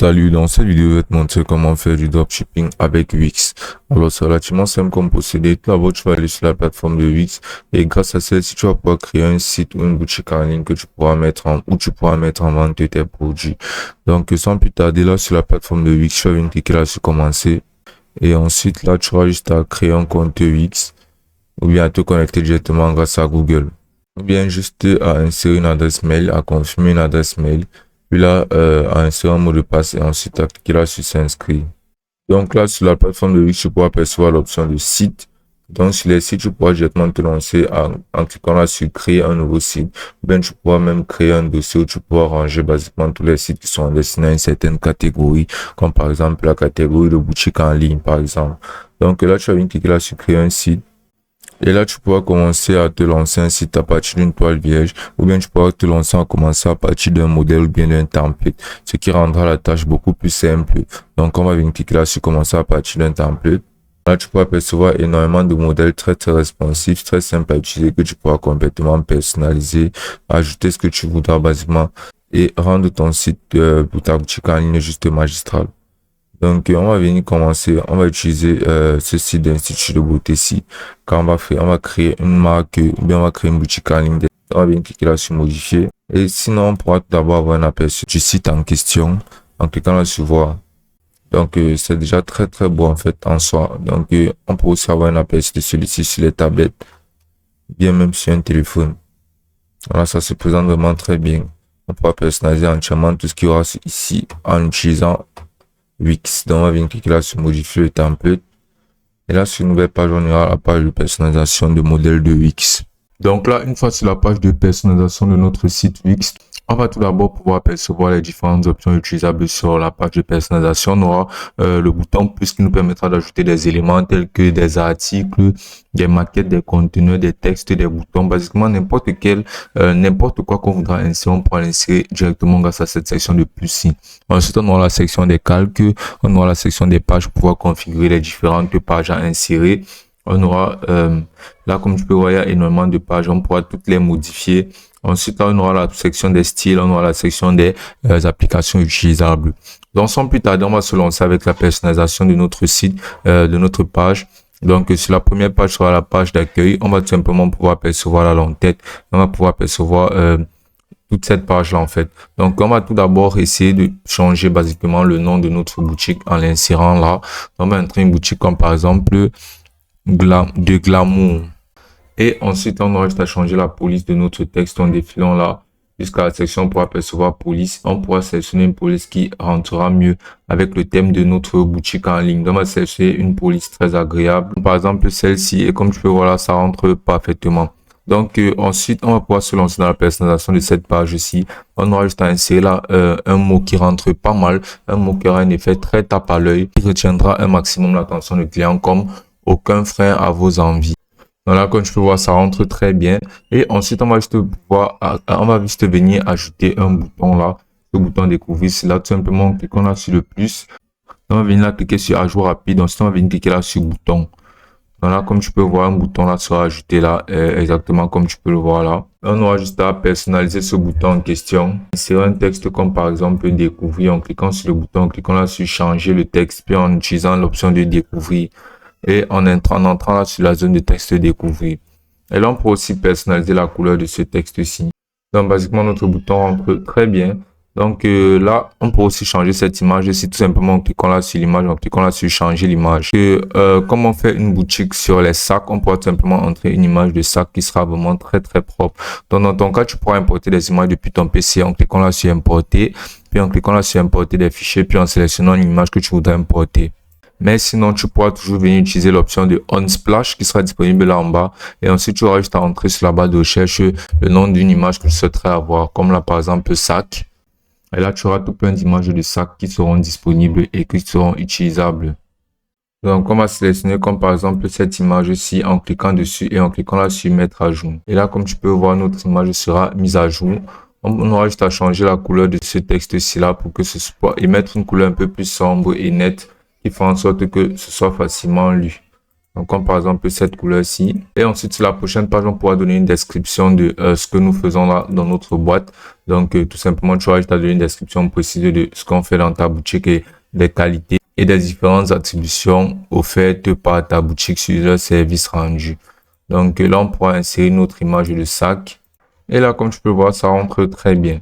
Salut, dans cette vidéo, je vais te montrer comment faire du dropshipping avec Wix. Alors, c'est relativement simple comme procédé. Tout d'abord, tu vas aller sur la plateforme de Wix et grâce à celle-ci, tu vas pouvoir créer un site ou une boutique en ligne que tu pourras mettre en vente tes produits. Donc, sans plus tarder, là, sur la plateforme de Wix, tu vas venir cliquer là sur commencer. Et ensuite, là, tu auras juste à créer un compte Wix ou bien à te connecter directement grâce à Google. Ou bien juste à insérer une adresse mail, à confirmer une adresse mail. Puis là, à insérer un mot de passe et ensuite à cliquer là sur s'inscrire. Donc là, sur la plateforme de Wix, tu pourras percevoir l'option de site. Donc sur les sites, tu pourras directement te lancer en cliquant là sur créer un nouveau site. Ben, tu pourras même créer un dossier où tu pourras ranger basiquement tous les sites qui sont destinés à une certaine catégorie, comme par exemple la catégorie de boutique en ligne, par exemple. Donc là, tu vas venir cliquer là sur créer un site. Et là, tu pourras commencer à te lancer un site à partir d'une toile vierge, ou bien tu pourras te lancer à commencer à partir d'un modèle ou bien d'un template, ce qui rendra la tâche beaucoup plus simple. Donc, on va venir cliquer là sur commencer à partir d'un template. Là, tu pourras percevoir énormément de modèles très responsifs, très simples à utiliser, que tu pourras complètement personnaliser, ajouter ce que tu voudras basiquement et rendre ton site pour ta boutique en ligne juste magistral. Donc, on va venir commencer, on va utiliser ce site d'institut de beauté-ci. Quand on va créer une marque, ou bien on va créer une boutique en ligne. On va venir cliquer là sur modifier. Et sinon, on pourra tout d'abord avoir un aperçu du site en question en cliquant là sur voir. Donc, c'est déjà très beau en fait en soi. Donc, on peut aussi avoir un aperçu de celui-ci sur les tablettes, bien même sur un téléphone. Voilà, ça se présente vraiment très bien. On pourra personnaliser entièrement tout ce qu'il y aura ici en utilisant Wix. Donc on va venir cliquer là sur modifier le template. Et là sur une nouvelle page, on ira à la page de personnalisation de modèle de Wix. Donc là, une fois sur la page de personnalisation de notre site Wix, on va tout d'abord pouvoir percevoir les différentes options utilisables sur la page de personnalisation. On aura le bouton plus qui nous permettra d'ajouter des éléments tels que des articles, des maquettes, des conteneurs, des textes, des boutons, basiquement n'importe quoi qu'on voudra insérer, on pourra l'insérer directement grâce à cette section de plus-ci. Ensuite, on aura la section des calques, on aura la section des pages pour pouvoir configurer les différentes pages à insérer. On aura là, comme tu peux voir, il y a énormément de pages, on pourra toutes les modifier. Ensuite, là, on aura la section des styles, on aura la section des applications utilisables. Donc, sans plus tarder, on va se lancer avec la personnalisation de notre site, de notre page. Donc, sur la première page sera la page d'accueil. On va tout simplement pouvoir percevoir la longue tête. On va pouvoir percevoir toute cette page-là, en fait. Donc, on va tout d'abord essayer de changer basiquement le nom de notre boutique en l'insérant là. On va entrer une boutique comme par exemple de glamour. Et ensuite, on aura juste à changer la police de notre texte en défilant là jusqu'à la section pour apercevoir police. On pourra sélectionner une police qui rentrera mieux avec le thème de notre boutique en ligne. Donc, on va sélectionner une police très agréable. Par exemple, celle-ci. Et comme tu peux voir là, ça rentre parfaitement. Donc, ensuite, on va pouvoir se lancer dans la personnalisation de cette page-ci. On aura juste à insérer là un mot qui rentre pas mal. Un mot qui aura un effet très tape à l'œil, qui retiendra un maximum l'attention du client comme aucun frein à vos envies. Donc là, comme tu peux voir, ça rentre très bien. Et ensuite, on va juste venir ajouter un bouton là, le bouton découvrir. C'est là tout simplement, cliquons là sur le plus. On va venir là cliquer sur ajout rapide. Ensuite, on va venir cliquer là sur bouton. Donc là, comme tu peux voir, un bouton là sera ajouté là, exactement comme tu peux le voir là. On aura juste à personnaliser ce bouton en question. C'est un texte comme par exemple découvrir en cliquant sur le bouton, cliquons là sur changer le texte, puis en utilisant l'option de découvrir. Et en entrant là sur la zone de texte découvrir. Et là, on peut aussi personnaliser la couleur de ce texte-ci. Donc, basiquement, notre bouton rentre très bien. Donc, là, on peut aussi changer cette image-ci tout simplement en cliquant là sur l'image, en cliquant là sur changer l'image. Comme on fait une boutique sur les sacs, on pourra tout simplement entrer une image de sac qui sera vraiment très propre. Donc, dans ton cas, tu pourras importer des images depuis ton PC en cliquant là sur importer, puis en cliquant là sur importer des fichiers, puis en sélectionnant une image que tu voudrais importer. Mais sinon, tu pourras toujours venir utiliser l'option de Unsplash qui sera disponible là en bas. Et ensuite, tu auras juste à entrer sur la barre de recherche le nom d'une image que tu souhaiterais avoir. Comme là, par exemple, sac. Et là, tu auras tout plein d'images de sacs qui seront disponibles et qui seront utilisables. Donc, on va sélectionner comme par exemple cette image-ci en cliquant dessus et en cliquant là sur mettre à jour. Et là, comme tu peux voir, notre image sera mise à jour. On aura juste à changer la couleur de ce texte-ci là pour que ce soit et mettre une couleur un peu plus sombre et nette, qui fait en sorte que ce soit facilement lu. Donc, comme par exemple cette couleur-ci. Et ensuite, sur la prochaine page, on pourra donner une description de ce que nous faisons là dans notre boîte. Donc, tout simplement, tu vas juste donner une description précise de ce qu'on fait dans ta boutique et des qualités et des différentes attributions offertes par ta boutique sur le service rendu. Donc, là, on pourra insérer notre image de sac. Et là, comme tu peux voir, ça rentre très bien.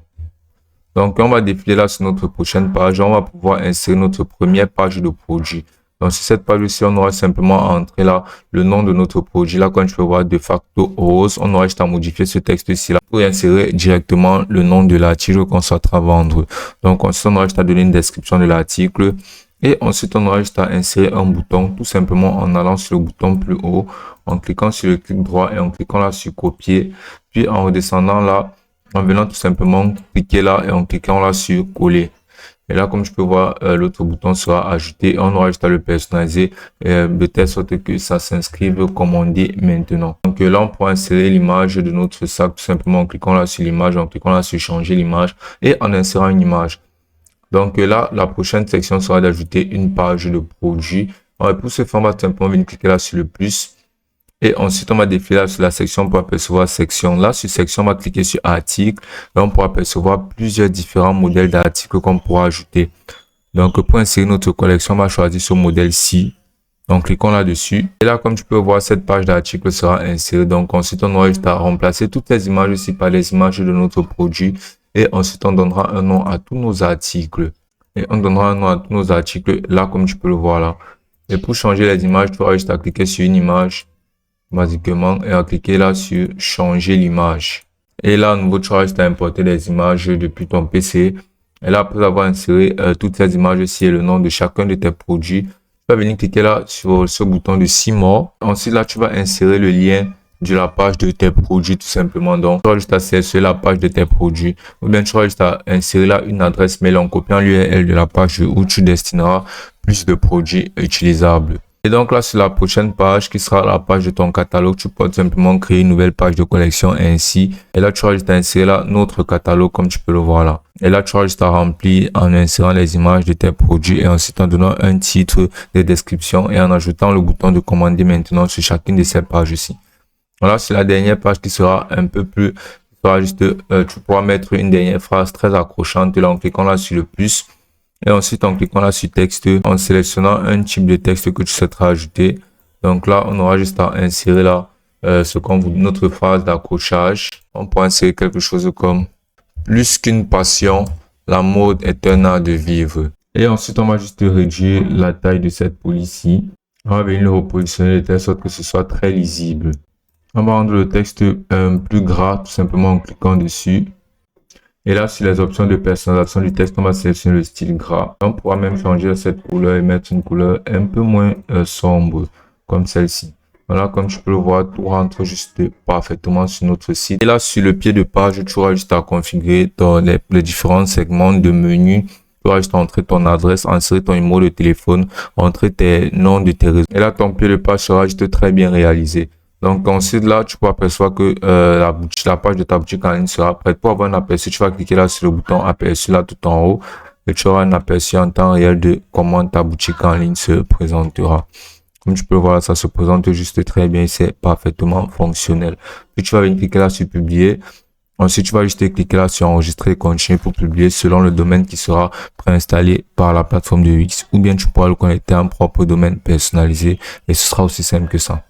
Donc, on va défiler là sur notre prochaine page. On va pouvoir insérer notre première page de produit. Donc, sur cette page-ci, on aura simplement à entrer là le nom de notre produit. Là, comme tu peux voir, de facto rose, on aura juste à modifier ce texte-ci là pour insérer directement le nom de l'article qu'on souhaitera vendre. Donc, ensuite, on aura juste à donner une description de l'article. Et ensuite, on aura juste à insérer un bouton, tout simplement en allant sur le bouton plus haut, en cliquant sur le clic droit et en cliquant là sur copier, puis en redescendant là, en venant tout simplement cliquer là et en cliquant là sur coller. Et là, comme tu peux voir, l'autre bouton sera ajouté. On aura juste à le personnaliser de telle sorte que ça s'inscrive comme on dit maintenant. Donc là, on pourra insérer l'image de notre sac tout simplement en cliquant là sur l'image, en cliquant là sur changer l'image et en insérant une image. Donc là, la prochaine section sera d'ajouter une page de produit. Alors, pour ce faire, on va tout simplement venir cliquer là sur le plus. Et ensuite, on va défiler là sur la section pour apercevoir section. Là, sur section, on va cliquer sur article. Là, on pourra apercevoir plusieurs différents modèles d'articles qu'on pourra ajouter. Donc, pour insérer notre collection, on va choisir ce modèle-ci. Donc, cliquons là-dessus. Et là, comme tu peux voir, cette page d'article sera insérée. Donc, ensuite, on aura juste à remplacer toutes les images ici par les images de notre produit. Et ensuite, on donnera un nom à tous nos articles. Et on donnera un nom à tous nos articles là, comme tu peux le voir là. Et pour changer les images, tu auras juste à cliquer sur une image, basiquement, et à cliquer là sur changer l'image. Et là, à nouveau, tu auras juste à importer les images depuis ton PC. Et là, après avoir inséré toutes ces images-ci et le nom de chacun de tes produits, tu vas venir cliquer là sur ce bouton de 6 mots. Ensuite, là, tu vas insérer le lien de la page de tes produits tout simplement. Donc, tu auras juste à sélectionner la page de tes produits. Ou bien, tu auras juste à insérer là une adresse mail en copiant l'URL de la page où tu destineras plus de produits utilisables. Et donc là, sur la prochaine page, qui sera la page de ton catalogue, tu peux tout simplement créer une nouvelle page de collection ainsi. Et là, tu auras juste à insérer là notre catalogue comme tu peux le voir là. Et là, tu auras juste à remplir en insérant les images de tes produits et ensuite en donnant un titre, des descriptions et en ajoutant le bouton de commander maintenant sur chacune de ces pages-ci. Voilà, c'est la dernière page qui sera un peu plus, tu pourras mettre une dernière phrase très accrochante là en cliquant là sur le plus. Et ensuite, en cliquant là sur texte, en sélectionnant un type de texte que tu souhaiteras ajouter. Donc là, on aura juste à insérer là notre phrase d'accrochage. On pourra insérer quelque chose comme plus qu'une passion, la mode est un art de vivre. Et ensuite, on va juste réduire la taille de cette police-ci. On va venir le repositionner de telle sorte que ce soit très lisible. On va rendre le texte plus gras tout simplement en cliquant dessus. Et là, sur les options de personnalisation du texte, on va sélectionner le style gras. On pourra même changer cette couleur et mettre une couleur un peu moins sombre, comme celle-ci. Voilà, comme tu peux le voir, tout rentre juste parfaitement sur notre site. Et là, sur le pied de page, tu auras juste à configurer les différents segments de menu. Tu auras juste à entrer ton adresse, insérer ton numéro de téléphone, entrer tes noms de tes réseaux. Et là, ton pied de page sera juste très bien réalisé. Donc ensuite là, tu peux apercevoir que la page de ta boutique en ligne sera prête. Pour avoir un aperçu, tu vas cliquer là sur le bouton aperçu là tout en haut et tu auras un aperçu en temps réel de comment ta boutique en ligne se présentera. Comme tu peux voir, ça se présente juste très bien, c'est parfaitement fonctionnel. Puis tu vas venir cliquer là sur publier. Ensuite, tu vas juste cliquer là sur enregistrer et continuer pour publier selon le domaine qui sera préinstallé par la plateforme de Wix. Ou bien tu pourras le connecter à un propre domaine personnalisé et ce sera aussi simple que ça.